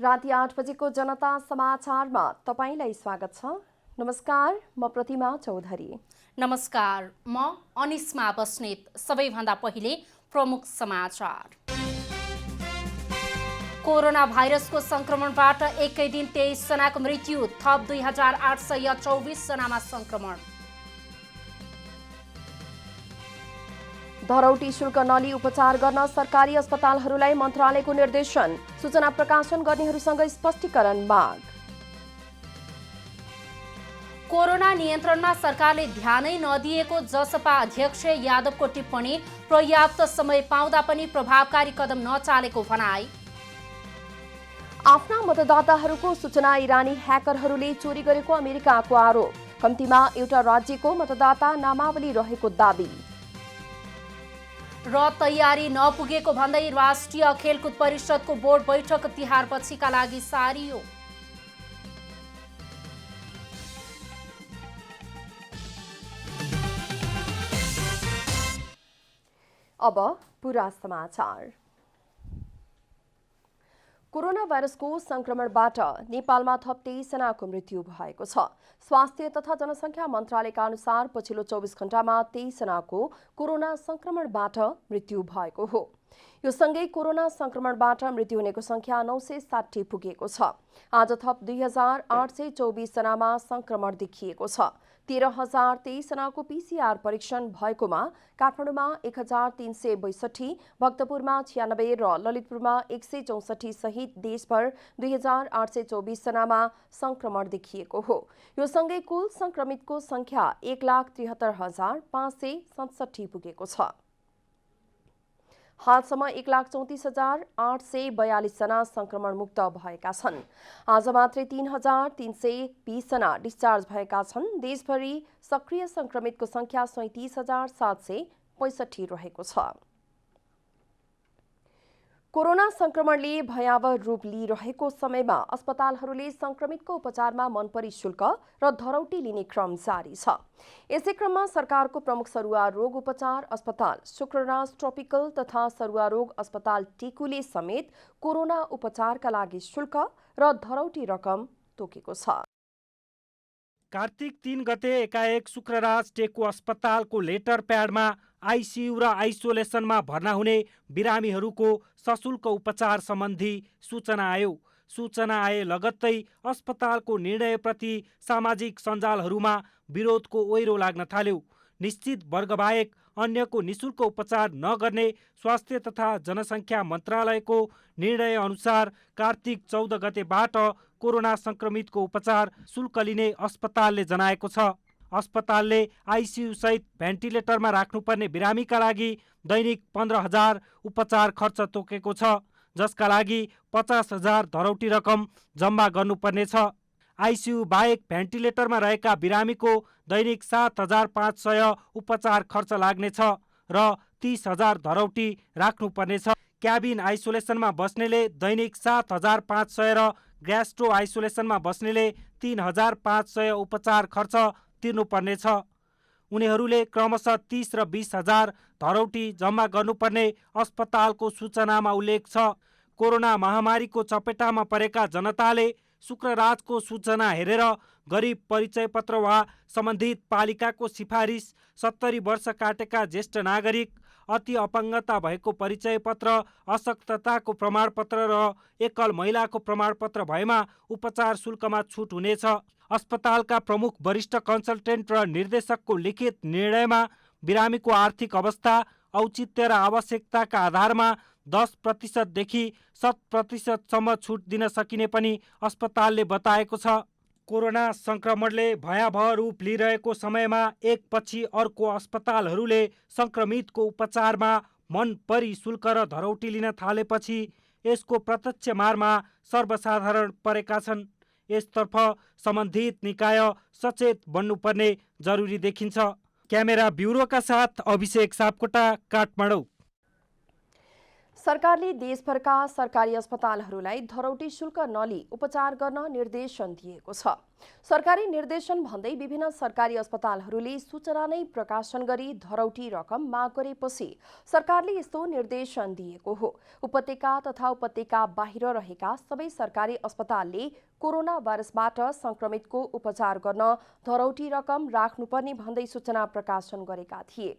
राति 8 बजेको जनता समाचारमा तपाईलाई स्वागत छ। नमस्कार, म प्रतिमा चौधरी। नमस्कार, म अनिस्मा बस्नेत। सबैभन्दा पहिले प्रमुख समाचार। कोरोना भाइरसको संक्रमणबाट एकै दिन 23 जनाको मृत्यु, थप 2824 जनामा संक्रमण। धरौटी शुल्क नलिई उपचार गर्न सरकारी अस्पतालहरूलाई मन्त्रालयको निर्देशन, सूचना प्रकाशन गर्नेहरूसँग स्पष्टीकरण माग। कोरोना नियन्त्रणमा सरकारले ध्यानै नदिएको जसपा अध्यक्ष यादवको टिप्पणी, पर्याप्त समय पाउँदा पनि प्रभावकारी कदम नचालेको भनाई। आफ्ना मतदाताहरूको सूचना इरानी ह्याकरहरूले चोरी गरेको अमेरिकाको आरोप, कम्तीमा एउटा राज्यको मतदाता नामावली रहेको दाबी। र तयारी नपुगेको भन्दै राष्ट्रिय खेलकुद परिषदको बोर्ड बैठक तिहारपछिका लागि सारियो। अब पूरा समाचार। कोरोना भाइरसको संक्रमणबाट नेपालमा थप 23 जनाको मृत्यु भएको छ। स्वास्थ्य तथा जनसङ्ख्या मन्त्रालयका अनुसार पछिल्लो 24 घण्टामा 23 जनाको कोरोना संक्रमणबाट मृत्यु भएको हो। यो सँगै कोरोना संक्रमणबाट मृत्यु हुनेको संख्या 960 पुगेको छ। आज थप 2824 जनामा संक्रमण देखिएको छ। 13,023 जनाको पीसीआर परीक्षण भएकोमा काठमाडौँमा 1362, भक्तपुरमा 96 र ललितपुरमा 164 सहित देशभर 2824 जनामा संक्रमण देखिएको हो। यो सँगै कुल संक्रमितको संख्या 1,73,567 पुगेको छ। हालसम्म 1,34,842 जना संक्रमण मुक्त भएका छन्। आज मात्रै 3,320 जना डिस्चार्ज भएका छन्। देशभरि सक्रिय संक्रमितको संख्या 37,765 रहेको छ। कोरोना संक्रमणले भयावह रूप लिइरहेको समयमा अस्पतालहरूले संक्रमितको उपचारमा मनपरी शुल्क र धरौटी लिने क्रम जारी छ। यसै क्रममा सरकारको प्रमुख सरुवा रोग उपचार अस्पताल शुक्रराज ट्रपिकल तथा सरुवा रोग अस्पताल टिकुले समेत कोरोना उपचारका लागि शुल्क र धरौटी रकम तोकेको छ। कार्तिक 3 गते एकाएक शुक्रराज टेकु अस्पतालको लेटर प्याडमा आइसियु र आइसोलेसनमा भर्ना हुने बिरामीहरूको सशुल्क उपचार सम्बन्धी सूचना आयो। सूचना आए लगत्तै अस्पतालको निर्णयप्रति सामाजिक सञ्जालहरूमा विरोधको ओइरो लाग्न थाल्यो। निश्चित वर्गबाहेक अन्यको निशुल्क उपचार नगर्ने स्वास्थ्य तथा जनसङ्ख्या मन्त्रालयको निर्णय अनुसार कार्तिक 14 गतेबाट कोरोना संक्रमितको उपचार शुल्क लिने अस्पतालले जनाएको छ। अस्पतालले आइसियु सहित भेन्टिलेटरमा राख्नुपर्ने बिरामीका लागि दैनिक 15,000 उपचार खर्च तोकेको छ, जसका लागि 50,000 धरौटी रकम जम्मा गर्नुपर्नेछ। आइसियु बाहेक भेन्टिलेटरमा रहेका बिरामीको दैनिक 7,500 उपचार खर्च लाग्नेछ र 30,000 धरौटी राख्नुपर्नेछ। क्याबिन आइसोलेसनमा बस्नेले दैनिक 7,500 र ग्यास्ट्रो आइसोलेसनमा बस्नेले 3,500 उपचार खर्च तिर्नुपर्नेछ। उनीहरूले क्रमशः 30 र 20,000 धरौटी जम्मा गर्नुपर्ने अस्पतालको सूचनामा उल्लेख छ। कोरोना महामारीको चपेटामा परेका जनताले शुक्रराजको सूचना हेरेर गरिब परिचय पत्र वा सम्बन्धित पालिकाको सिफारिस, 70 वर्ष काटेका ज्येष्ठ नागरिक, अति अपाङ्गता भएको परिचय पत्र, अशक्तताको प्रमाणपत्र र एकल महिलाको प्रमाणपत्र भएमा उपचार शुल्कमा छुट हुनेछ। अस्पतालका प्रमुख वरिष्ठ कन्सल्टेन्ट र निर्देशकको लिखित निर्णयमा बिरामीको आर्थिक अवस्था, औचित्य र आवश्यकताका आधारमा 10% देखि 100% सम्म छुट दिन सकिने पनि अस्पतालले बताएको छ। कोरोना संक्रमणले भयावह रूप लिइरहेको समयमा एकपछि अर्को अस्पतालहरूले संक्रमितको उपचारमा मनपरी शुल्क र धरौटी लिन थालेपछि यसको प्रत्यक्ष मारमा सर्वसाधारण परेका छन्। यसतर्फ सम्बन्धित निकाय सचेत बन्नुपर्ने जरुरी देखिन्छ। क्यामेरा ब्युरोका साथ अभिषेक सापकोटा, काठमाडौँ। सरकारले देशभरका सरकारी अस्पतालहरूलाई धरौटी शुल्क नलिई उपचार गर्न निर्देशन दिएको छ। सरकारी निर्देशन भन्दै विभिन्न सरकारी अस्पतालहरूले सूचना नै प्रकाशन गरी धरौटी रकम माग गरेपछि सरकारले यस्तो निर्देशन दिएको हो। उपत्यका तथा उपत्यका बाहिर रहेका सबै सरकारी अस्पतालले कोरोना भाइरसबाट संक्रमितको उपचार गर्न धरौटी रकम राख्नुपर्ने भन्दै सूचना प्रकाशन गरेका थिए।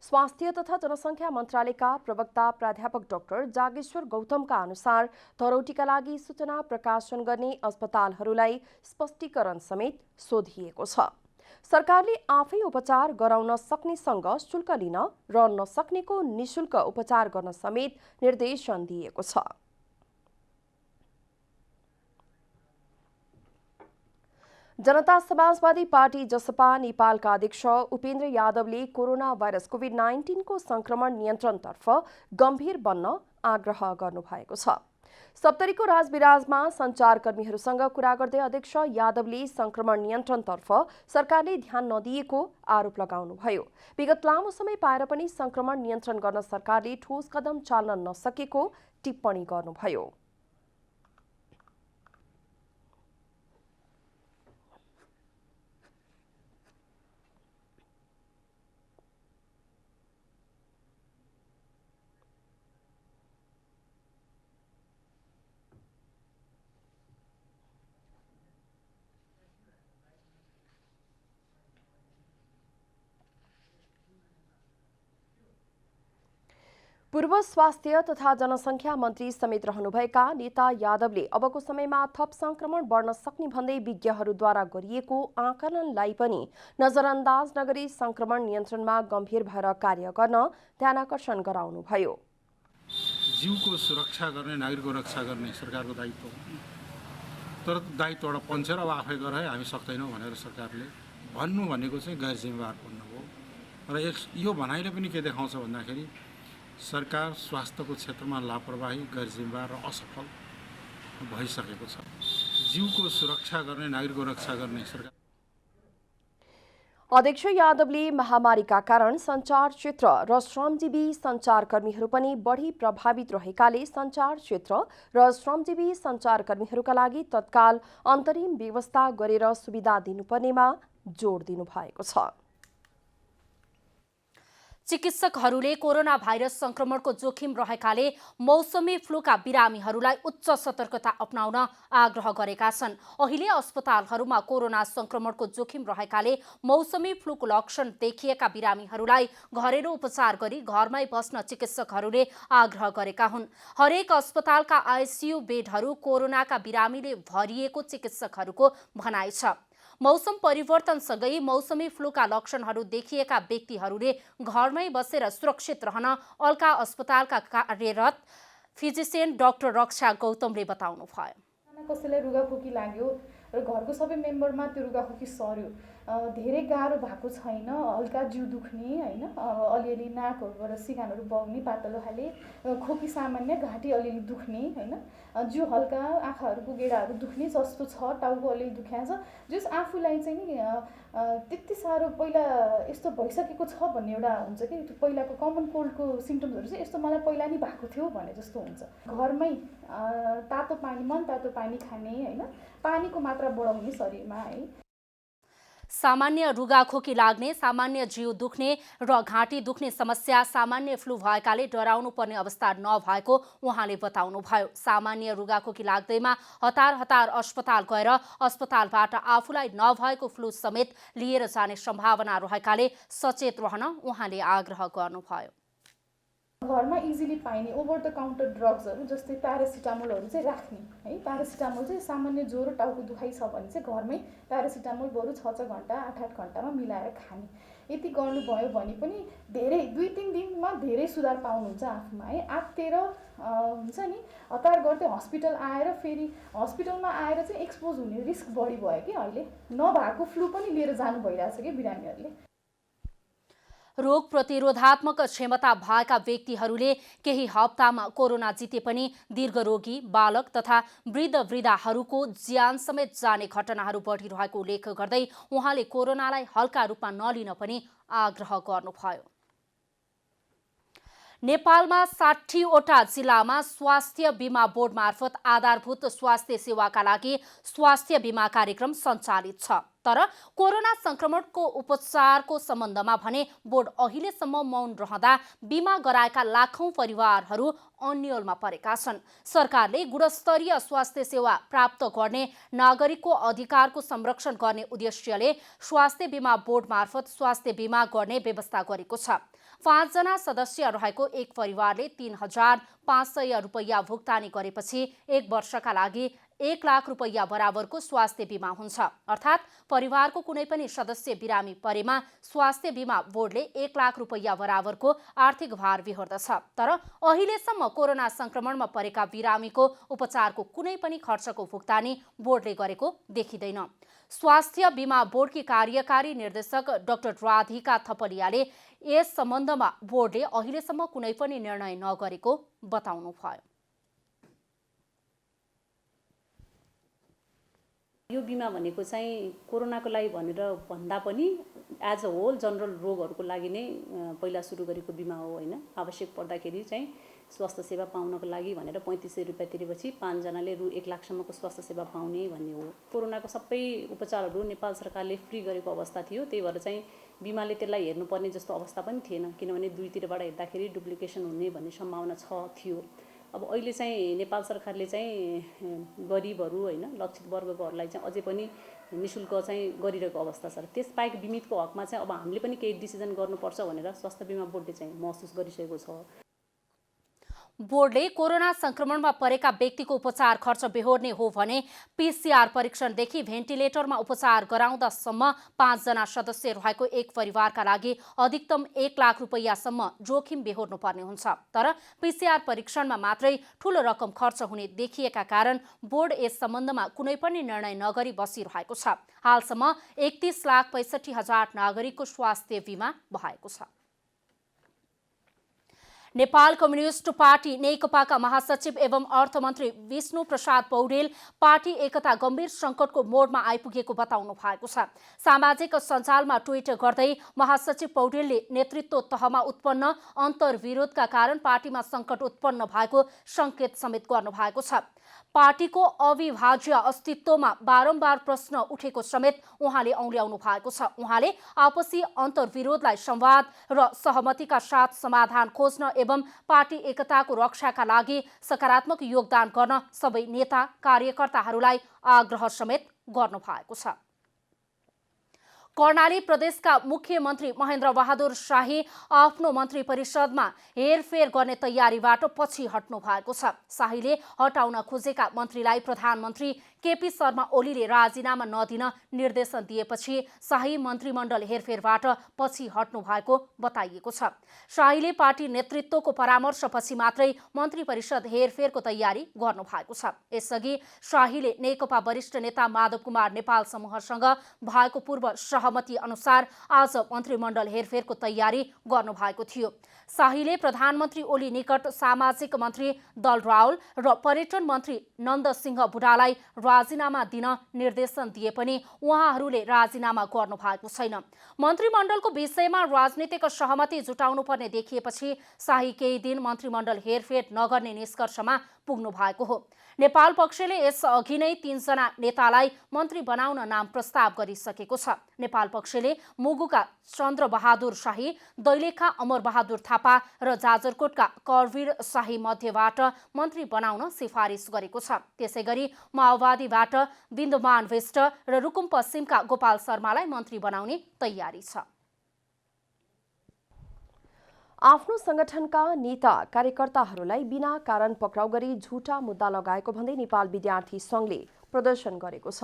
स्वास्थ्य तथा जनसङ्ख्या मन्त्रालयका प्रवक्ता प्राध्यापक डाक्टर जागेश्वर गौतमका अनुसार धरौटीका लागि सूचना प्रकाशन गर्ने अस्पतालहरूलाई स्पष्टीकरण समेत सोधिएको छ। सरकारले आफै उपचार गराउन सक्नेसँग शुल्क लिन र नसक्नेको निशुल्क उपचार गर्न समेत निर्देशन दिएको छ। जनता समाजवादी पार्टी जसपा नेपालका अध्यक्ष उपेन्द्र यादवले कोरोना भाइरस कोभिड-19 को संक्रमण नियन्त्रणतर्फ गम्भीर बन्न आग्रह गर्नुभएको छ। सप्तरीको राजविराजमा सञ्चारकर्मीहरूसँग कुरा गर्दै अध्यक्ष यादवले संक्रमण नियन्त्रणतर्फ सरकारले ध्यान नदिएको आरोप लगाउनुभयो। विगत लामो समय पाएर पनि संक्रमण नियन्त्रण गर्न सरकारले ठोस कदम चाल्न नसकेको टिप्पणी गर्नुभयो। पूर्व स्वास्थ्य तथा जनसङ्ख्या मन्त्री समेत रहनुभएका नेता यादवले अबको समयमा थप संक्रमण बढ्न सक्ने भन्दै विज्ञहरूद्वारा गरिएको आकलनलाई पनि नजरअन्दाज नगरी संक्रमण नियन्त्रणमा गम्भीर भएर कार्य गर्न ध्यानाकर्षण गराउनुभयो। जीवको सुरक्षा गर्ने, नागरिकको रक्षा गर्ने सरकारको दायित्व हो। तर दायित्व एउटा पन्छेर अब आफै गर है हामी सक्दैनौँ भनेर सरकारले भन्नु भनेको चाहिँ गैर जिम्मेवारपन हो। र यो भनाइले पनि के देखाउँछ भन्दाखेरि सरकार स्वास्थ्यको क्षेत्रमा लापरवाही, गैर जिम्मेवार र असफल भइसकेको छ। जीवको सुरक्षा गर्ने, नागरिकको रक्षा गर्ने सरकार। अध्यक्ष यादवले महामारीका कारण सञ्चार क्षेत्र र श्रमजीवी सञ्चारकर्मीहरू पनि बढी प्रभावित रहेकाले सञ्चार क्षेत्र र श्रमजीवी सञ्चारकर्मीहरूका लागि तत्काल अन्तरिम व्यवस्था गरेर सुविधा दिनुपर्नेमा जोड दिनुभएको छ। चिकित्सकहरूले कोरोना भाइरस संक्रमणको जोखिम रहेकाले मौसमी फ्लूका बिरामीहरूलाई उच्च सतर्कता अपनाउन आग्रह गरेका छन्। अहिले अस्पतालहरूमा कोरोना संक्रमणको जोखिम रहेकाले मौसमी फ्लूको लक्षण देखिएका बिरामीहरूलाई घरेलु उपचार गरी घरमै बस्न चिकित्सकहरूले आग्रह गरेका हुन्। हरेक अस्पतालका आइसियु बेडहरू कोरोनाका बिरामीले भरिएको चिकित्सकहरूको भनाइ छ। मौसम परिवर्तनसँगै मौसमी फ्लूका लक्षणहरू देखिएका व्यक्तिहरूले घरमै बसेर सुरक्षित रहन अल्का अस्पतालका कार्यरत फिजिसियन डाक्टर रक्षा गौतमले बताउनुभयो। कसैलाई रुगाखोकी लाग्यो र घरको सबै मेम्बरमा त्यो रुगाखोकी सर्यो, धेरै गाह्रो भएको छैन, हल्का जिउ दुख्ने होइन, अलिअलि नाकहरूबाट सिगानहरू बग्ने पातलो खाले, खोकी सामान्य, घाँटी अलिअलि दुख्ने होइन, जिउ हल्का, आँखाहरूको गेडाहरू दुख्ने जस्तो छ, टाउको अलिअलि दुख्या छ, जस आफूलाई चाहिँ नि त्यति साह्रो पहिला यस्तो भइसकेको छ भन्ने एउटा हुन्छ कि पहिलाको कमन कोल्डको सिम्टम्सहरू चाहिँ यस्तो मलाई पहिला नि भएको थियो भने जस्तो हुन्छ। घरमै तातो पानी, मन तातो पानी खाने होइन, पानीको मात्रा बढाउने शरीरमा है। सामान्य रुगाखोकी लाग्ने, सामान्य जिउ दुख्ने र घाँटी दुख्ने समस्या सामान्य फ्लू भएकाले डराउनु पर्ने अवस्था नभएको उहाँले बताउनुभयो। सामान्य रुगाखोकी लाग्दैमा हतार हतार अस्पताल गएर अस्पतालबाट आफूलाई नभएको फ्लू समेत लिएर जाने सम्भावना रहेकाले सचेत रहन उहाँले आग्रह गर्नुभयो। घरमा इजिली पाइने ओभर द काउन्टर ड्रग्सहरू जस्तै प्यारासिटामोलहरू चाहिँ राख्ने है। प्यारासिटामोल चाहिँ सामान्य ज्वरो टाउको दुखाइ छ भने चाहिँ घरमै प्यारासिटामोल बरु 6-6 घन्टा 8-8 घन्टामा मिलाएर खाने। यति गर्नुभयो भने पनि धेरै 2-3 दिनमा धेरै सुधार पाउनुहुन्छ आफूमा है। आत्तेर हुन्छ नि, हतार गर्दै हस्पिटल आएर फेरि हस्पिटलमा आएर चाहिँ एक्सपोज हुने रिस्क बढी भयो कि अहिले नभएको फ्लू पनि लिएर जानु भइरहेछ कि बिरामीहरूले। रोग प्रतिरोधात्मक क्षमता भएका व्यक्तिहरूले केही हप्तामा कोरोना जिते पनि दीर्घरोगी, बालक तथा वृद्ध-वृद्धाहरूको ज्यान समेत जाने घटनाहरू बढिरहेको उल्लेख गर्दै उहाँले कोरोनालाई हल्का रूपमा नलिन पनि आग्रह गर्नुभयो। नेपालमा 60वटा जिल्लामा स्वास्थ्य बीमा बोर्ड मार्फत आधारभूत स्वास्थ्य सेवाका लागि स्वास्थ्य बीमा कार्यक्रम सञ्चालित छ। तर कोरोना संक्रमणको उपचारको सम्बन्धमा भने बोर्ड अहिलेसम्म मौन रहँदा बीमा गराएका लाखौं परिवारहरू अन्यलमा परेका छन्। सरकारले गुणस्तरीय स्वास्थ्य सेवा प्राप्त गर्ने नागरिकको अधिकारको संरक्षण गर्ने उद्देश्यले स्वास्थ्य बीमा बोर्ड मार्फत स्वास्थ्य बीमा गर्ने व्यवस्था गरेको छ। 5 जना सदस्य रहेको एक परिवारले 3,500 रुपैयाँ भुक्तानी गरेपछि 1 वर्षका लागि 1 लाख रुपैयाँ बराबरको स्वास्थ्य बीमा हुन्छ। अर्थात् परिवारको कुनै पनि सदस्य बिरामी परेमा स्वास्थ्य बीमा बोर्डले 1 लाख रुपैयाँ बराबरको आर्थिक भार बिहोर्दछ। तर अहिलेसम्म कोरोना संक्रमणमा परेका बिरामीको उपचारको कुनै पनि खर्चको भुक्तानी बोर्डले गरेको देखिँदैन। स्वास्थ्य बीमा बोर्डकी कार्यकारी निर्देशक डाक्टर राधिका थपलियाले यस सम्बन्धमा बोर्डले अहिलेसम्म कुनै पनि निर्णय नगरेको बताउनुभयो। यो बिमा भनेको चाहिँ कोरोनाको लागि भनेर भन्दा पनि एज अ होल जनरल रोगहरूको लागि नै पहिला सुरु गरेको बिमा हो हैन। आवश्यक पर्दाखेरि चाहिँ स्वास्थ्य सेवा पाउनको लागि भनेर 3500 रुपैयाँ तिरेपछि 5 जनाले रु 1 लाखसम्मको स्वास्थ्य सेवा पाउने भन्ने हो। कोरोनाको सबै उपचारहरू नेपाल सरकारले फ्री गरेको अवस्था थियो। त्यही भएर चाहिँ बिमाले त्यसलाई हेर्नुपर्ने जस्तो अवस्था पनि थिएन, किनभने दुईतिरबाट हेर्दाखेरि डुप्लिकेसन हुने भन्ने सम्भावना थियो। अब अहिले चाहिँ नेपाल सरकारले चाहिँ गरिबहरू हैन लक्षित वर्गकोहरूलाई चाहिँ अझै पनि निशुल्क चाहिँ गरिरहेको अवस्था छ। त्यसबाहेक बिमितको हकमा चाहिँ अब हामीले पनि केही डिसिजन गर्नुपर्छ भनेर स्वास्थ्य बीमा बोर्डले चाहिँ महसुस गरिसकेको छ। बोर्डले कोरोना संक्रमणमा परेका व्यक्तिको उपचार खर्च बेहोर्ने हो भने पीसीआर परीक्षणदेखि भेन्टिलेटरमा उपचार गराउँदासम्म 5 जना सदस्य रहेको एक परिवारका लागि अधिकतम 1 लाख रुपैयाँसम्म जोखिम बेहोर्नु पर्ने हुन्छ। तर पीसीआर परीक्षणमा मात्रै ठूलो रकम खर्च हुने देखिएका कारण बोर्ड यस सम्बन्धमा कुनै पनि निर्णय नगरी बसिरहेको छ। हालसम्म 31,65,000 नागरिकको स्वास्थ्य बीमा भएको छ। नेपाल कम्युनिस्ट पार्टी नेकपाका महासचिव एवं अर्थमन्त्री विष्णु प्रसाद पौडेल पार्टी एकता गम्भीर संकटको मोडमा आइपुगेको बताउनु भएको छ। सामाजिक सञ्जालमा ट्विट गर्दै महासचिव पौडेलले नेतृत्व तहमा उत्पन्न अन्तर्विरोधका कारण पार्टीमा संकट उत्पन्न भएको संकेत समेत गर्नु भएको छ। पार्टीको अविभाज्य अस्तित्वमा बारम्बार प्रश्न उठेको समेत उहाँले औल्याउनु भएको छ। उहाँले आपसी अन्तर्विरोधलाई संवाद र सहमतिका साथ समाधान खोज्न एवं पार्टी एकताको रक्षाका लागि सकारात्मक योगदान गर्न सबै नेता कार्यकर्ताहरूलाई आग्रह समेत गर्नु भएको छ। कर्णाली प्रदेशका मुख्यमन्त्री महेन्द्र बहादुर शाही आफ्नो मन्त्री परिषदमा हेरफेर गर्ने तयारीबाट पछि हट्नु भएको छ। शाहीले हटाउन खोजेका मन्त्रीलाई प्रधानमन्त्री केपी शर्मा ओलीले राजीनामा नदिन निर्देशन दिएपछि शाही मन्त्रीमण्डल हेरफेरबाट पछि हट्नु भएको बताइएको छ। शाहीले पार्टी नेतृत्वको परामर्शपछि मात्रै मन्त्री परिषद हेरफेरको तयारी गर्नु भएको छ। यसअघि शाहीले नेकपा वरिष्ठ नेता माधव कुमार नेपाल समूहसँग भएको पूर्व सहमति अनुसार आज मन्त्रीमण्डल हेरफेरको तयारी गर्नु भएको थियो। शाहीले प्रधानमन्त्री ओली निकट सामाजिक मन्त्री दल राउल र पर्यटन मन्त्री नन्द सिंह बुढालाई राजीनामा दिन निर्देशन दिए पनि उहाँहरूले राजीनामा गर्नु भएको छैन। मन्त्रीमण्डलको विषयमा राजनीतिक सहमति जुटाउनु पर्ने देखिएपछि शाही केही दिन मन्त्रीमण्डल हेरफेर नगर्ने निष्कर्षमा पुग्नु भएको हो। नेपाल पक्षले यस अघि नै 3 जना नेतालाई मन्त्री बनाउन नाम प्रस्ताव गरिसकेको छ। नेपाल पक्षले मुगुका चन्द्रबहादुर शाही, दैलेखा अमर बहादुर थापा र जाजरकोटका करवीर शाही मध्येबाट मन्त्री बनाउन सिफारिस गरेको छ। त्यसैगरी माओवादीबाट बिन्दुमान विष्ट र रुकुम पश्चिमका गोपाल शर्मालाई मन्त्री बनाउने तयारी छ। आफ्नो संगठनका नेता कार्यकर्ताहरूलाई बिना कारण पक्राउ गरी झुटा मुद्दा लगाएको भन्दै नेपाल विद्यार्थी संघले प्रदर्शन गरेको छ।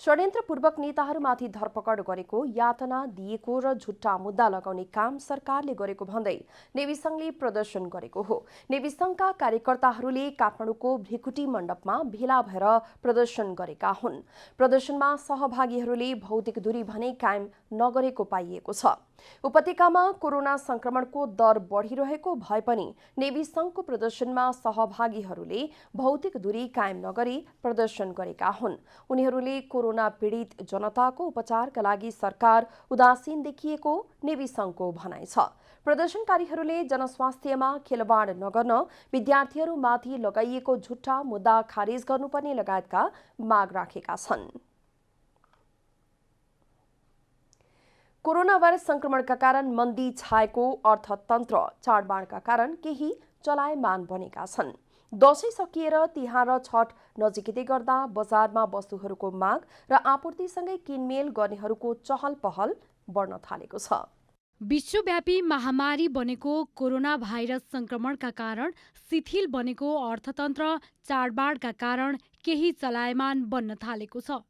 षड्यन्त्रपूर्वक नेताहरूमाथि धरपकड गरेको, यातना दिएको र झुट्टा मुद्दा लगाउने काम सरकारले गरेको भन्दै नेवी संघले प्रदर्शन गरेको हो। नेवी संघका कार्यकर्ताहरूले काठमाडौँको भ्रिकुटी मण्डपमा भेला भएर प्रदर्शन गरेका हुन्। प्रदर्शनमा सहभागीहरूले भौतिक दूरी भने कायम नगरेको पाइएको छ। उपत्यकामा कोरोना संक्रमणको दर बढिरहेको भए पनि नेवी संघको प्रदर्शनमा सहभागीहरूले भौतिक दूरी कायम नगरी प्रदर्शन गरेका गरेका हुन्। उनीहरूले कोरोना पीडित जनताको उपचारका लागि सरकार उदासीन देखिएको नेवी संघको भनाइ छ। प्रदर्शनकारीहरूले जनस्वास्थ्यमा खेलवाड नगर्न, विद्यार्थीहरूमाथि लगाइएको झुट्टा मुद्दा खारेज गर्नुपर्ने लगायतका माग राखेका छन्। कोरोना भाइरस संक्रमणका कारण मन्दी छाएको अर्थतन्त्र चाडबाडका कारण केही चलायमान बनेका छन्। दशैं सकिएर तिहार र छठ नजिकै गर्दा बजारमा वस्तुहरूको माग र आपूर्तिसँगै किनमेल गर्नेहरूको चहल पहल बढ्न थालेको छ। विश्वव्यापी महामारी बनेको कोरोना भाइरस संक्रमणका कारण शिथिल बनेको अर्थतन्त्र चाडबाडका कारण केही चलायमान बन्न थालेको छ।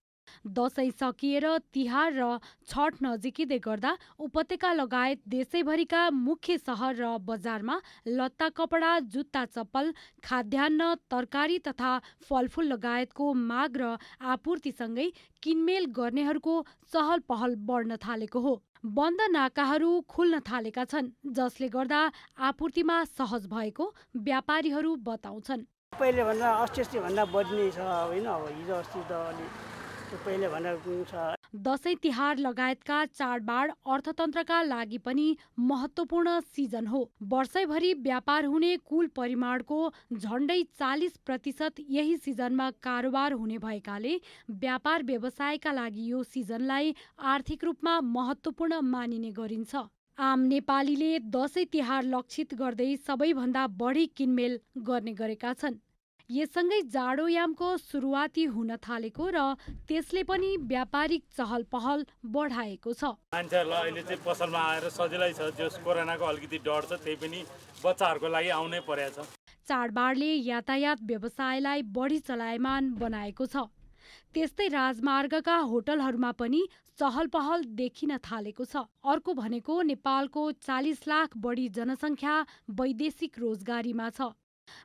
दशैं सकिएर तिहार र छठ नजिकिँदै गर्दा उपत्यका लगायत देशैभरिका मुख्य सहर र बजारमा लत्ता कपडा, जुत्ता चप्पल, खाद्यान्न, तरकारी तथा फलफूल लगायतको माग र आपूर्तिसँगै किनमेल गर्नेहरूको चहल पहल बढ्न थालेको हो। बन्द नाकाहरू खुल्न थालेका छन्, जसले गर्दा आपूर्तिमा सहज भएको व्यापारीहरू बताउँछन्। पहिले भन्दा अस्ति भन्दा बढी नै छ होइन, अब हिजो अस्ति त अलि पहिले भन्दा छ। दशैं तिहार लगायतका चाडबाड अर्थतन्त्रका लागि पनि महत्त्वपूर्ण सिजन हो। वर्षैभरि व्यापार हुने कुल परिमाणको झण्डै 40% यही सिजनमा कारोबार हुने भएकाले व्यापार व्यवसायका लागि यो सिजनलाई आर्थिक रूपमा महत्त्वपूर्ण मानिने गरिन्छ। आम नेपालीले दशैं तिहार लक्षित गर्दै सबैभन्दा बढी किनमेल गर्ने गरेका छन्। यससँगै जाडोयामको सुरुवाती हुन थालेको र त्यसले पनि व्यापारिक चहल पहल बढाएको छ। मान्छेहरूलाई अहिले चाहिँ पसलमा आएर सजिलै छ, जस कोरोनाको अलिकति डर छ त्यही पनि बच्चाहरूको लागि आउनै परेको छ। चाडबाडले यातायात व्यवसायलाई बढी चलायमान बनाएको छ। त्यस्तै राजमार्गका होटलहरूमा पनि चहल पहल देखिन थालेको छ। अर्को भनेको नेपालको 40 लाख बढी जनसङ्ख्या वैदेशिक रोजगारीमा छ।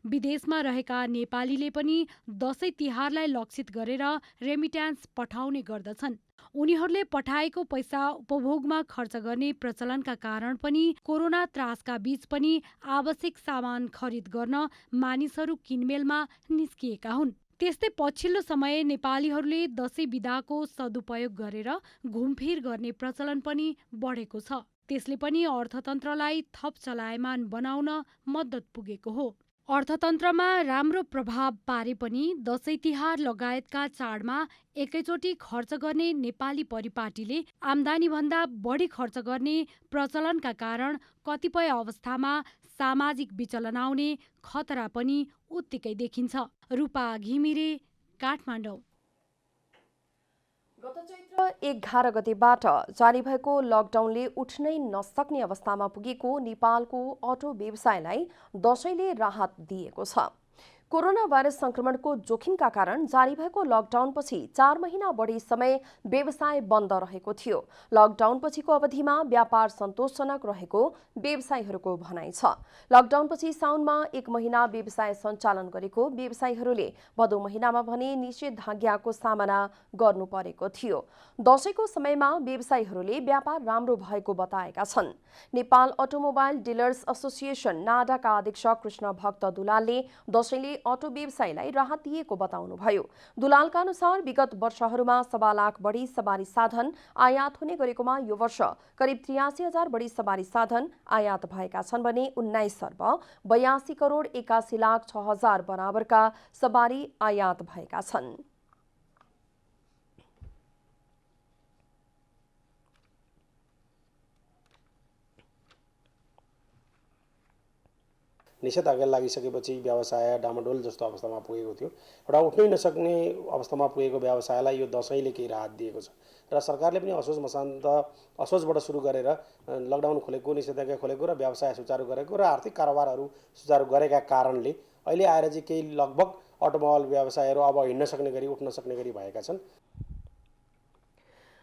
विदेशमा रहेका नेपालीले पनि दशैं तिहारलाई लक्षित गरेर रेमिट्यान्स पठाउने गर्दछन्। उनीहरूले पठाएको पैसा उपभोगमा खर्च गर्ने प्रचलनका कारण पनि कोरोना त्रासका बीच पनि आवश्यक सामान खरिद गर्न मानिसहरू किनमेलमा निस्किएका हुन्। त्यस्तै पछिल्लो समय नेपालीहरूले दशैं बिदाको सदुपयोग गरेर घुमफिर गर्ने प्रचलन पनि बढेको छ। त्यसले पनि अर्थतन्त्रलाई थप चलायमान बनाउन मद्दत पुगेको हो। अर्थतन्त्रमा राम्रो प्रभाव पारे पनि दशैं तिहार लगायतका चाडमा एकैचोटि खर्च गर्ने नेपाली परिपाटीले आम्दानीभन्दा बढी खर्च गर्ने प्रचलनका कारण कतिपय अवस्थामा सामाजिक विचलन आउने खतरा पनि उत्तिकै देखिन्छ। रूपा घिमिरे, काठमाडौँ। गत चैत्र 11 गतेबाट जारी भएको लकडाउनले उठ्नै नसक्ने अवस्थामा पुगेको नेपालको अटो व्यवसायलाई दशैंले राहत दिएको छ। कोरोना भाइरस संक्रमणको जोखिमका कारण जारी भएको लकडाउनपछि 4 महिना बढी समय व्यवसाय बन्द रहेको थियो। लकडाउनपछिको अवधिमा व्यापार सन्तोषजनक रहेको व्यवसायीहरूको भनाइ छ। लकडाउनपछि साउनमा 1 महिना व्यवसाय सञ्चालन गरेको व्यवसायीहरूले भदौ महिनामा भने निषेधाज्ञाको सामना गर्नु परेको थियो। दशैंको समयमा व्यवसायीहरूले व्यापार राम्रो भएको बताएका छन्। नेपाल अटोमोबाइल डिलर्स एसोसिएसन नाडाका अध्यक्ष कृष्ण भक्त दुलालले दशैंले अटो व्यवसायलाई राहत दिएको बताउनुभयो। दुलालका अनुसार विगत वर्षहरूमा 1.25 लाख बढी सवारी साधन आयात हुने गरेकोमा यो वर्ष करिब 83,000 बढी सवारी साधन आयात भएका छन् भने 19 अर्ब 82 करोड 81 लाख 6 हजार बराबरका सवारी आयात भएका छन्। निषेधाज्ञा लागिसकेपछि व्यवसाय डामाडोल जस्तो अवस्थामा पुगेको थियो। एउटा उठ्नै नसक्ने अवस्थामा पुगेको व्यवसायलाई यो दशैंले केही राहत दिएको छ र सरकारले पनि असोज मसान्त असोजबाट सुरु गरेर लकडाउन खोलेको, निषेधाज्ञा खोलेको र व्यवसाय सुचारू गरेको र आर्थिक कारोबारहरू सुचारू गरेका कारणले अहिले आएर चाहिँ केही लगभग अटोमोबाइल व्यवसायहरू अब हिँड्न सक्ने गरी, उठ्न सक्ने गरी भएका छन्।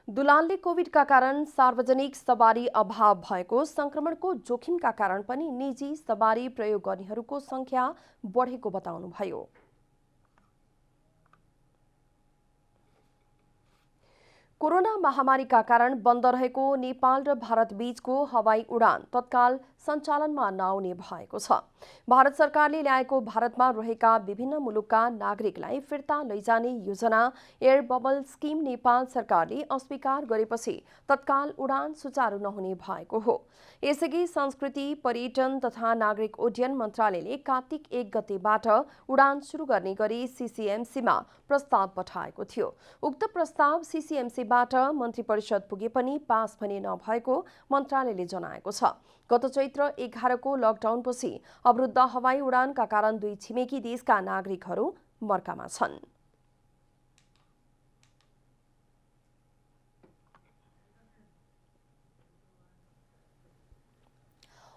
दुलालले कोभिडका कारण सार्वजनिक सवारी अभाव भएको, संक्रमणको जोखिमका कारण पनि निजी सवारी प्रयोग गर्नेहरूको संख्या बढेको बताउनुभयो। कोरोना महामारीका कारण बन्द रहेको नेपाल र भारत बीचको हवाई उडान तत्काल सञ्चालनमा नआउने भएको छ। भारत सरकारले ल्याएको भारतमा रहेका विभिन्न मुलुकका नागरिकलाई फिर्ता लैजाने योजना एयर बबल स्किम नेपाल सरकारले अस्वीकार गरेपछि तत्काल उडान सुचारू नहुने भएको हो। यसअघि संस्कृति, पर्यटन तथा नागरिक उड्डयन मन्त्रालयले कार्तिक 1 गतेबाट उडान सुरु गर्ने गरी सीसीएमसीमा प्रस्ताव पठाएको थियो। उक्त प्रस्ताव सीसीएमसीबाट मन्त्री परिषद पुगे पनि पास भने नभएको मन्त्रालयले जनाएको छ। गत चैत्र 11 को लकडाउनपछि अवरुद्ध हवाई उडानका कारण 2 छिमेकी देशका नागरिकहरू मर्कामा छन्।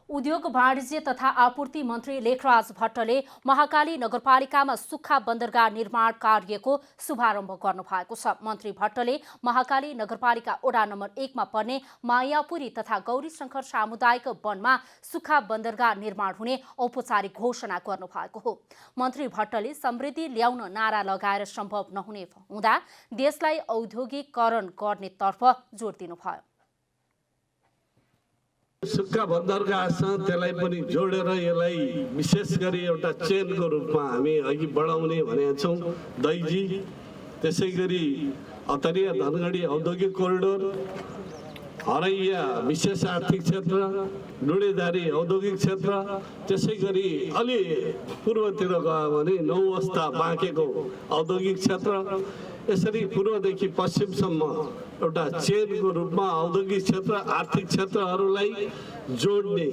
उद्योग वाणिज्य तथा आपूर्ति मन्त्री लेखराज भट्टले महाकाली नगरपालिकामा सुक्खा बन्दरगाह निर्माण कार्यको शुभारम्भ गर्नुभएको छ। मन्त्री भट्टले महाकाली नगरपालिका वडा नम्बर 1 मा पर्ने मायापुरी तथा गौरीशंकर सामुदायिक वनमा सुक्खा बन्दरगाह निर्माण हुने औपचारिक घोषणा गर्नुभएको हो। मन्त्री भट्टले समृद्धि ल्याउन नारा लगाएर सम्भव नहुने हुँदा देशलाई औद्योगिकीकरण गर्नेतर्फ जोड दिनुभयो। सुक्खा बन्दरगाहसँग त्यसलाई पनि जोडेर यसलाई विशेष गरी एउटा चेनको रूपमा हामी अघि बढाउने भनेका छौँ। दैजी, त्यसै गरी अतरिया धनगढी औद्योगिक कोरिडोर, हरैया विशेष आर्थिक क्षेत्र, डुडेदारी औद्योगिक क्षेत्र, त्यसै गरी अलि पूर्वतिर गयो भने 9 अवस्था बाँकेको औद्योगिक क्षेत्र, यसरी पूर्वदेखि पश्चिमसम्म एउटा चेनको रूपमा औद्योगिक क्षेत्र, आर्थिक क्षेत्रहरूलाई जोड्ने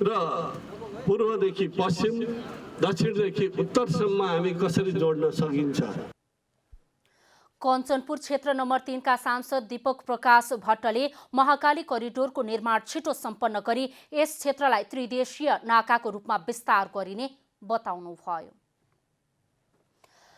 र पूर्वदेखि पश्चिम, दक्षिणदेखि उत्तरसम्म हामी कसरी जोड्न सकिन्छ। कञ्चनपुर क्षेत्र नम्बर 3 का सांसद दीपक प्रकाश भट्टले महाकाली करिडोरको निर्माण छिटो सम्पन्न गरी यस क्षेत्रलाई त्रिदेशीय नाकाको रूपमा विस्तार गरिने बताउनुभयो।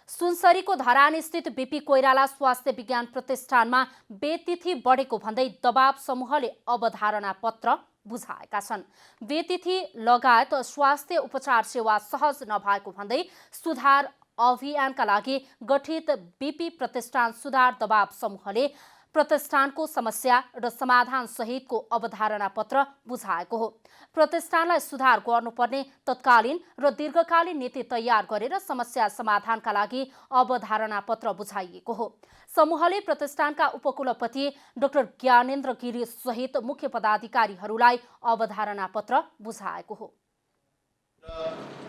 सुनसरीको धरान स्थित बीपी कोइराला स्वास्थ्य विज्ञान प्रतिष्ठानमा बेतिथि बढेको भन्दै दबाव समूहले अवधारणा पत्र बुझाएका छन्। बेतिथि लगायत स्वास्थ्य उपचार सेवा सहज नभएको भन्दै सुधार अभियानका लागि गठित बीपी प्रतिष्ठान सुधार दबाव समूहले प्रतिष्ठानको समस्या र समाधान सहितको अवधारणा पत्र बुझाएको हो। प्रतिष्ठानलाई सुधार गर्नुपर्ने तत्कालीन र दीर्घकालीन नीति तयार गरेर समस्या समाधानका लागि अवधारणा पत्र बुझाइएको हो। समूहले प्रतिष्ठानका उपकुलपति डाक्टर ज्ञानेन्द्र गिरी सहित मुख्य पदाधिकारीहरूलाई अवधारणा पत्र बुझाएको हो।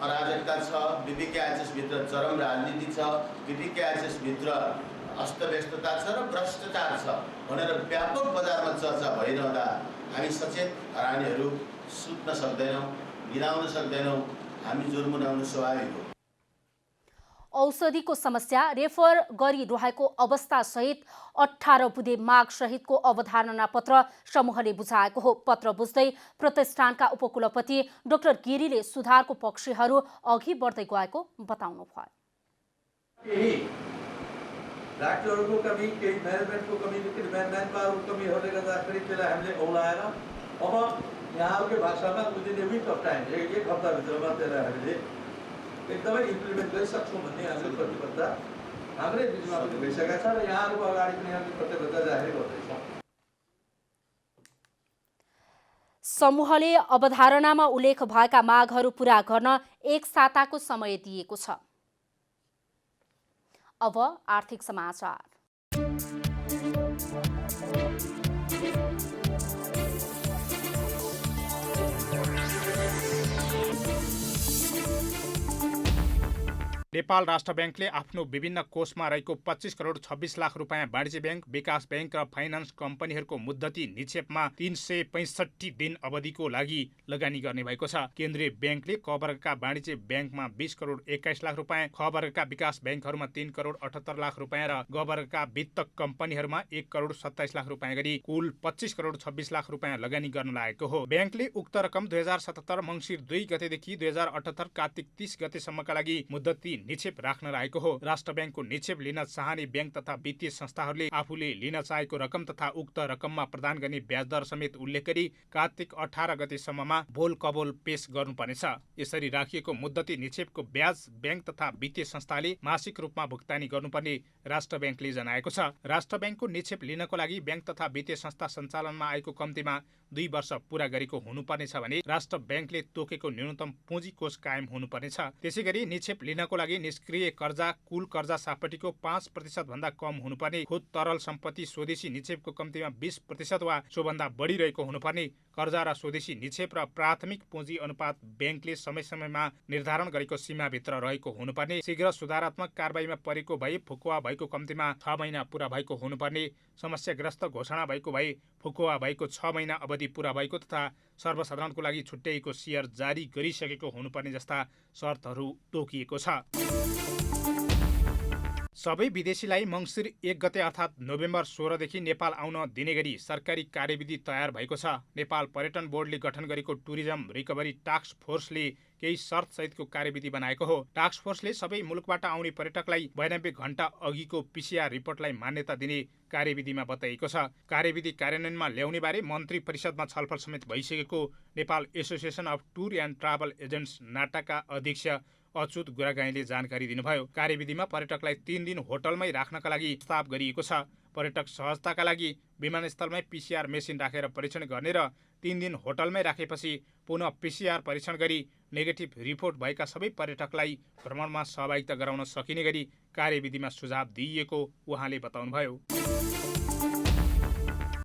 अराजकता छ, बीपीकेएचएस भित्र चरम राजनीति छ, बीपीकेएचएस भित्र अस्तव्यस्तता छ र भ्रष्टाचार छ भनेर व्यापक बजारमा चर्चा भइरहँदा हामी सचेत हरानीहरू सुत्न सक्दैनौँ, निदाउन सक्दैनौँ, हामी जुर्मुनाउनु स्वाभाविक हो। औषधिको समस्या, रेफर गरिरहेको अवस्था सहित 18 बुँदे माग सहितको अवधारणा पत्र समूहले बुझाएको हो। पत्र बुझ्दै प्रतिष्ठानका उपकुलपति डाक्टर गिरीले सुधारको पक्षहरू अघि बढ्दै गएको बताउनुभयो। डाक्टरहरूको कमी, केही म्यानेजमेन्टको कमी, म्यान पावरको कमीहरूले गर्दाखेरि त्यसलाई हामीले औलाएर अब यहाँहरूकै भाषामा within a week of time, एक हप्ताभित्रमा त्यसलाई हामीले एकदमै इम्प्लिमेन्ट गरिसक्छौँ भन्ने हाम्रो प्रतिबद्धता हाम्रै बिचमा पनि भइसकेका छ र यहाँहरूको अगाडि पनि हामीले प्रतिबद्धता जाहेर गर्दैछौँ। समूहले अवधारणामा उल्लेख भएका मागहरू पूरा गर्न 1 साताको समय दिएको छ। अब आर्थिक समाचार। नेपाल राष्ट्र ब्याङ्कले आफ्नो विभिन्न कोषमा रहेको 25 करोड 26 लाख रुपैयाँ वाणिज्य ब्याङ्क, विकास ब्याङ्क र फाइनान्स कम्पनीहरूको मुद्दती निक्षेपमा 365 दिन अवधिको लागि लगानी गर्ने भएको छ। केन्द्रीय ब्याङ्कले क वर्गका वाणिज्य ब्याङ्कमा 20 करोड 21 लाख रुपैयाँ, ख वर्गका विकास ब्याङ्कहरूमा 3 करोड 78 लाख रुपैयाँ र ग वर्गका वित्त कम्पनीहरूमा 1 करोड 27 लाख रुपैयाँ गरी कुल 25 करोड 26 लाख रुपैयाँ लगानी गर्न लागेको हो। ब्याङ्कले उक्त रकम 2077 मङ्सिर 2 गतेदेखि 2078 कार्तिक 30 गतेसम्मका लागि मुद्दती निक्षेप राख्न रहेको हो। राष्ट्र ब्याङ्कको निक्षेप लिन चाहने ब्याङ्क तथा वित्तीय संस्थाहरूले आफूले लिन चाहेको रकम तथा उक्त रकममा प्रदान गर्ने ब्याज दर समेत उल्लेख गरी कार्तिक 18 गतेसम्ममा बोल कबोल पेश गर्नुपर्नेछ। यसरी राखिएको मुद्दती निक्षेपको ब्याज ब्याङ्क तथा वित्तीय संस्थाले मासिक रूपमा भुक्तानी गर्नुपर्ने राष्ट्र ब्याङ्कले जनाएको छ। राष्ट्र ब्याङ्कको निक्षेप लिनको लागि ब्याङ्क तथा वित्तीय संस्था सञ्चालनमा आएको कम्तीमा 2 वर्ष पूरा गरेको हुनुपर्नेछ भने राष्ट्र ब्याङ्कले तोकेको न्यूनतम पुँजी कोष कायम हुनुपर्नेछ। त्यसैगरी निक्षेप लिनको लागि निष्क्रिय कर्जा कुल कर्जा सापटीको 5% भन्दा कम हुनुपर्ने, खुद तरल सम्पत्ति स्वदेशी निक्षेपको कम्तीमा 20% वा सोभन्दा बढी रहेको हुनुपर्ने, कर्जा र स्वदेशी निक्षेप र प्राथमिक पुँजी अनुपात ब्याङ्कले समय समयमा निर्धारण गरेको सीमाभित्र रहेको हुनुपर्ने, शीघ्र सुधारात्मक कारबाहीमा परेको भए फुकुवा भएको कम्तीमा 6 महिना पूरा भएको हुनुपर्ने, समस्याग्रस्त घोषणा भएको भए फुकुवा भएको 6 महिना अवधि पूरा भएको तथा सर्वसाधारणको लागि छुट्याइएको सेयर जारी गरिसकेको हुनुपर्ने जस्ता शर्तहरू तोकिएको छ। सबै विदेशीलाई मङ्सिर 1 गते अर्थात् नोभेम्बर 16 देखि नेपाल आउन दिने गरी सरकारी कार्यविधि तयार भएको छ। नेपाल पर्यटन बोर्डले गठन गरेको टुरिज्म रिकभरी टास्क फोर्सले केही शर्त सहितको कार्यविधि बनाएको हो। टास्क फोर्सले सबै मुलुकबाट आउने पर्यटकलाई 92 घण्टा अघिको PCR रिपोर्टलाई मान्यता दिने कार्यविधिमा बताइएको छ। कार्यविधि कार्यान्वयनमा ल्याउने बारे मन्त्री परिषदमा छलफल समेत भइसकेको Nepal association of tour and travel agents नाटाका अध्यक्ष अच्युत गुरागाईले जानकारी दिनुभयो। कार्यविधिमा पर्यटकलाई 3 दिन होटलमै राख्नका लागि प्रस्ताव गरिएको छ। पर्यटक सहजताका लागि विमानस्थलमै PCR मेसिन राखेर परीक्षण गर्ने र 3 दिन होटलमै राखेपछि पुनः PCR परीक्षण गरी नेगेटिभ रिपोर्ट भएका सबै पर्यटकलाई भ्रमणमा सहभागिता गराउन सकिने गरी कार्यविधिमा सुझाव दिइएको उहाँले बताउनुभयो।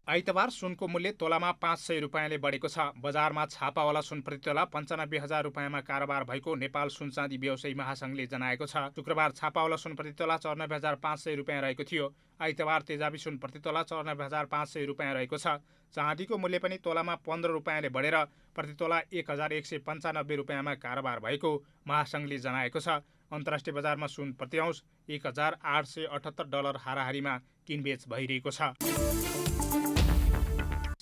आइतबार सुनको मूल्य तोलामा 500 रुपियाँले बढेको छ। बजारमा छापावाला सुन प्रति तोला 95,000 रुपियाँमा कारोबार भएको नेपाल सुनचाँदी व्यवसायी महासंघले जनाएको छ। शुक्रबार छापावाला सुन प्रति तोला 94,500 रुपियाँ रहेको थियो। आइतबार तेजाबी सुन प्रति तोला 94,500 रुपियाँ रहेको छ। चाँदीको मूल्य पनि तोलामा 15 रुपियाँले बढेर प्रति तोला 1,195 रुपियाँमा कारोबार भएको महासंघले जनाएको छ। अन्तर्राष्ट्रिय बजारमा सुन प्रति औँस $1,878 हाराहारीमा किनबेच भइरहेको छ।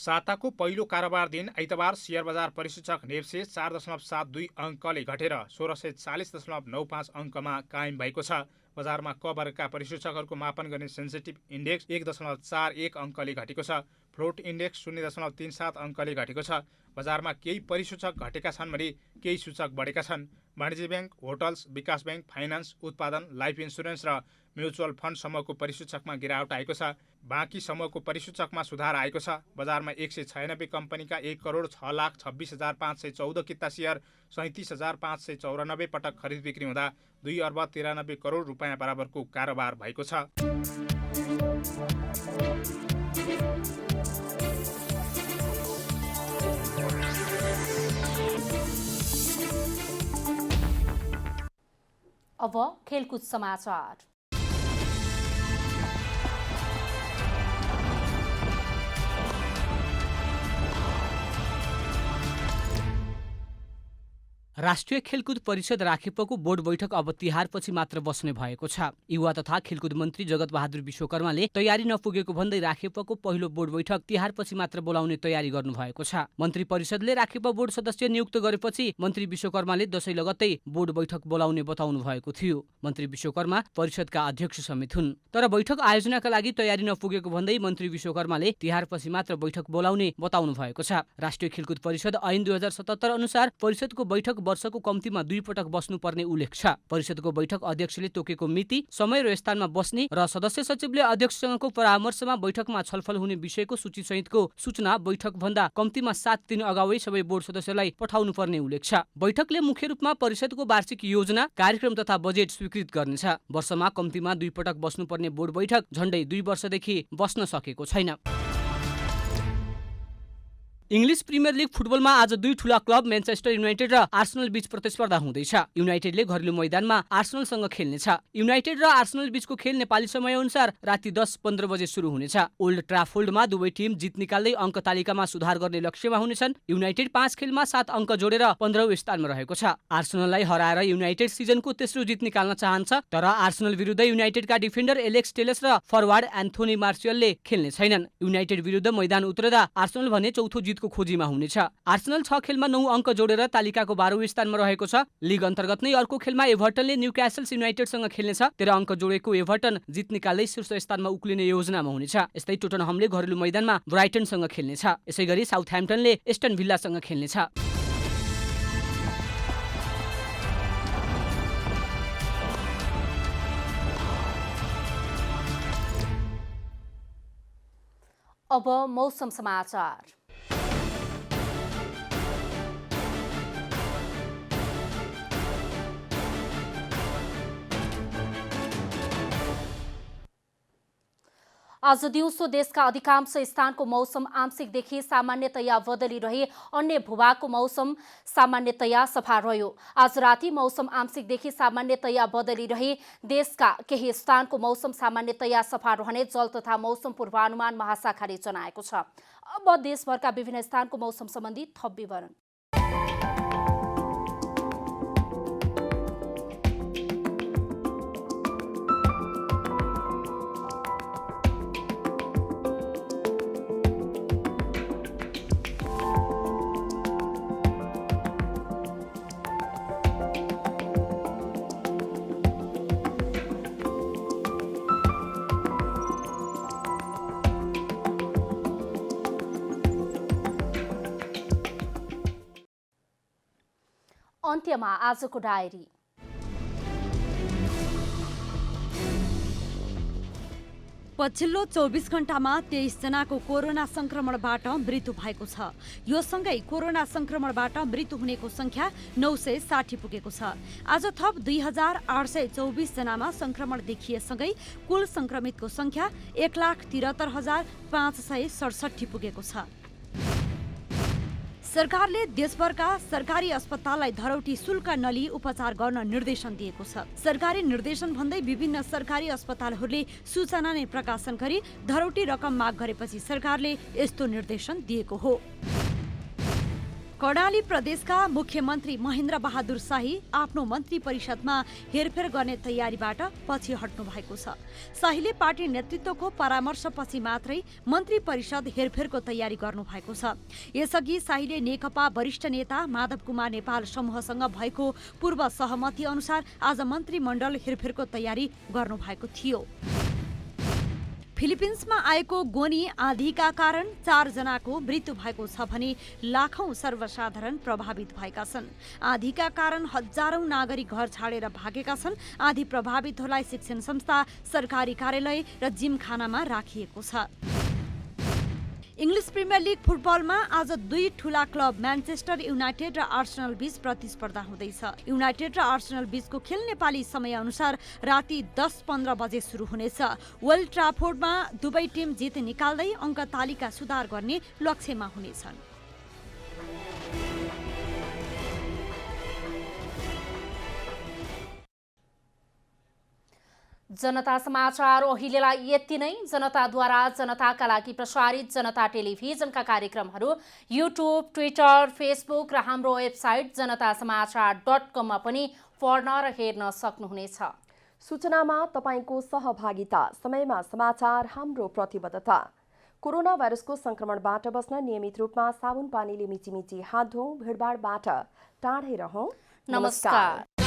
साताको पहिलो कारोबार दिन आइतबार शेयर बजार परिसूचक नेप्से 4.72 अङ्कले घटेर 1640.95 अङ्कमा कायम भएको छ। बजारमा क वर्गका परिसूचकहरूको मापन गर्ने सेन्सिटिभ इन्डेक्स 1.41 अङ्कले घटेको छ। फ्लोट इन्डेक्स 0.37 अङ्कले घटेको छ। बजारमा केही परिसूचक घटेका छन् भने केही सूचक बढेका छन्। वाणिज्य ब्याङ्क, होटल्स, विकास ब्याङ्क, फाइनान्स, उत्पादन, लाइफ इन्सुरेन्स र म्युचुअल फन्ड समूहको परिसूचकमा गिरावट आएको छ। बाँकी समूहको परिसूचकमा सुधार आएको छ। बजारमा 196 कम्पनीका 1,06,26,514 किता सेयर 37,594 पटक खरिद बिक्री हुँदा 2,93 करोड रुपियाँ बराबरको कारोबार भएको छ। अब खेलकुद समाचार। राष्ट्रिय खेलकुद परिषद राखेपको बोर्ड बैठक अब तिहारपछि मात्र बस्ने भएको छ। युवा तथा खेलकुद मन्त्री जगत बहादुर विश्वकर्माले तयारी नपुगेको भन्दै राखेपको पहिलो बोर्ड बैठक तिहारपछि मात्र बोलाउने तयारी गर्नुभएको छ। मन्त्री परिषदले राखेप बोर्ड सदस्य नियुक्त गरेपछि मन्त्री विश्वकर्माले दशैं लगत्तै बोर्ड बैठक बोलाउने बताउनु भएको थियो। मन्त्री विश्वकर्मा परिषदका अध्यक्ष समेत हुन्। तर बैठक आयोजनाका लागि तयारी नपुगेको भन्दै मन्त्री विश्वकर्माले तिहारपछि मात्र बैठक बोलाउने बताउनु भएको छ। राष्ट्रिय खेलकुद परिषद ऐन 2077 अनुसार परिषदको बैठक वर्षको कम्तीमा 2 पटक बस्नुपर्ने उल्लेख छ। परिषदको बैठक अध्यक्षले तोकेको मिति, समय र स्थानमा बस्ने र सदस्य सचिवले अध्यक्षसँगको परामर्शमा बैठकमा छलफल हुने विषयको सूची सहितको सूचना बैठक भन्दा कम्तीमा 7 दिन अगावै सबै बोर्ड सदस्यलाई पठाउनु पर्ने उल्लेख छ। बैठकले मुख्य रूपमा परिषदको वार्षिक योजना, कार्यक्रम तथा बजेट स्वीकृत गर्नेछ। वर्षमा कम्तीमा 2 पटक बस्नुपर्ने बोर्ड बैठक झण्डै 2 वर्षदेखि बस्न सकेको छैन। इङ्ग्लिस प्रिमियर लिग फुटबलमा आज 2 ठूला क्लब म्यानचेस्टर युनाइटेड र आर्सेनल बीच प्रतिस्पर्धा हुँदैछ। युनाइटेडले घरेलु मैदानमा आर्सेनलसँग खेल्नेछ। युनाइटेड र आर्सेनल बीचको खेल नेपाली समय अनुसार राति 10:15 बजे सुरु हुनेछ। ओल्ड ट्राफोल्डमा दुवै टिम जित निकाल्दै अङ्क तालिकामा सुधार गर्ने लक्ष्यमा हुनेछन्। युनाइटेड 5 खेलमा 7 अङ्क जोडेर 15औं स्थानमा रहेको छ। आर्सेनललाई हराएर युनाइटेड सिजनको तेस्रो जित निकाल्न चाहन्छ। तर आर्सेनल विरुद्ध युनाइटेडका डिफेन्डर एलेक्स टेलेस र फरवार्ड एन्थोनी मार्सियलले खेल्ने छैनन्। युनाइटेड विरुद्ध मैदान उत्रदा आर्सेनल भने चौथो जित जितको खोजीमा हुनेछ। आर्सेनल 6 खेलमा 9 अङ्क जोडेर तालिकाको 12औं स्थानमा रहेको छ। लिग अन्तर्गत नै अर्को खेलमा एभर्टनले न्युक्यासल युनाइटेडसँग खेल्नेछ। 13 अङ्क जोडेको एभर्टन जित निकाल्दै शीर्ष स्थानमा उक्लिने योजनामा हुनेछ। यस्तै टोटनहमले घरेलु मैदानमा ब्राइटनसँग खेल्नेछ। यसैगरी साउथह्याम्पटनले एस्टन भिल्लासँग खेल्नेछ। अब मौसम समाचार। आज दिउँसो देशका अधिकांश स्थानको मौसम आंशिकदेखि सामान्यतया बदलिरहे अन्य भूभागको मौसम सामान्यतया सफा रह्यो। आज राति मौसम आंशिकदेखि सामान्यतया बदलिरहे देशका केही स्थानको मौसम सामान्यतया सफा रहने जल तथा मौसम पूर्वानुमान महाशाखाले जनाएको छ। अब देशभरका विभिन्न स्थानको मौसम सम्बन्धी थप विवरण। अन्त्यमा आजको डायरी। पछिल्लो 24 घण्टामा 23 जनाको कोरोना संक्रमणबाट मृत्यु भएको छ। यो सँगै कोरोना संक्रमणबाट मृत्यु हुनेको संख्या 960 पुगेको छ। आज थप 2824 जनामा संक्रमण देखिएसँगै कुल संक्रमितको संख्या 1,73,567 पुगेको छ। सरकारले देशभरका सरकारी अस्पताललाई धरौटी शुल्क नलिई उपचार गर्न निर्देशन दिएको छ। सरकारी निर्देशन भन्दै विभिन्न सरकारी अस्पतालहरूले सूचना नै प्रकाशन गरी धरौटी रकम माग गरेपछि सरकारले यस्तो निर्देशन दिएको हो। कर्णाली प्रदेशका मुख्यमन्त्री महेन्द्र बहादुर शाही आफ्नो मन्त्री परिषदमा हेरफेर गर्ने तयारीबाट पछि हट्नु भएको छ। शाहीले पार्टी नेतृत्वको परामर्शपछि मात्रै मन्त्री परिषद हेरफेरको तयारी गर्नु भएको छ। यसअघि शाहीले नेकपा वरिष्ठ नेता माधव कुमार नेपाल समूहसँग भएको पूर्व सहमति अनुसार आज मन्त्रीमण्डल हेरफेरको तयारी गर्नु भएको थियो। फिलिपिन्समा आएको गोनी आँधीका कारण 4 जनाको मृत्यु भएको छ भने लाखौं सर्वसाधारण प्रभावित भएका छन्। आँधीका कारण हजारौं नागरिक घर छाडेर भागेका छन्। आँधी प्रभावितहरूलाई शिक्षण संस्था, सरकारी कार्यालय र जिमखानामा राखिएको छ। इङ्ग्लिस प्रिमियर लिग फुटबलमा आज 2 ठूला क्लब म्यानचेस्टर युनाइटेड र आर्सेनल बीच प्रतिस्पर्धा हुँदैछ। युनाइटेड र आर्सेनल बीचको खेल नेपाली समयअनुसार राति 10:15 बजे सुरु हुनेछ। ओल्ड ट्राफोर्डमा दुवै टिम जित निकाल्दै अङ्क तालिका सुधार गर्ने लक्ष्यमा हुनेछन्। जनता समाचार अहिलेलाई यति नै। जनताद्वारा जनताका लागि प्रसारित जनता टेलिभिजनका कार्यक्रमहरू युट्युब, ट्विटर, फेसबुक र हाम्रो वेबसाइट जनतासमाचार.com मा पनि पढ्न र हेर्न सक्नुहुनेछ। सूचनामा तपाईको सहभागिता, समयमा समाचार हाम्रो प्रतिबद्धता। कोरोना भाइरसको संक्रमणबाट बस्न नियमित रूपमा साबुन पानीले मिचिमिची हात धौँ, भिडभाडबाट टाढै रहौं। नमस्कार।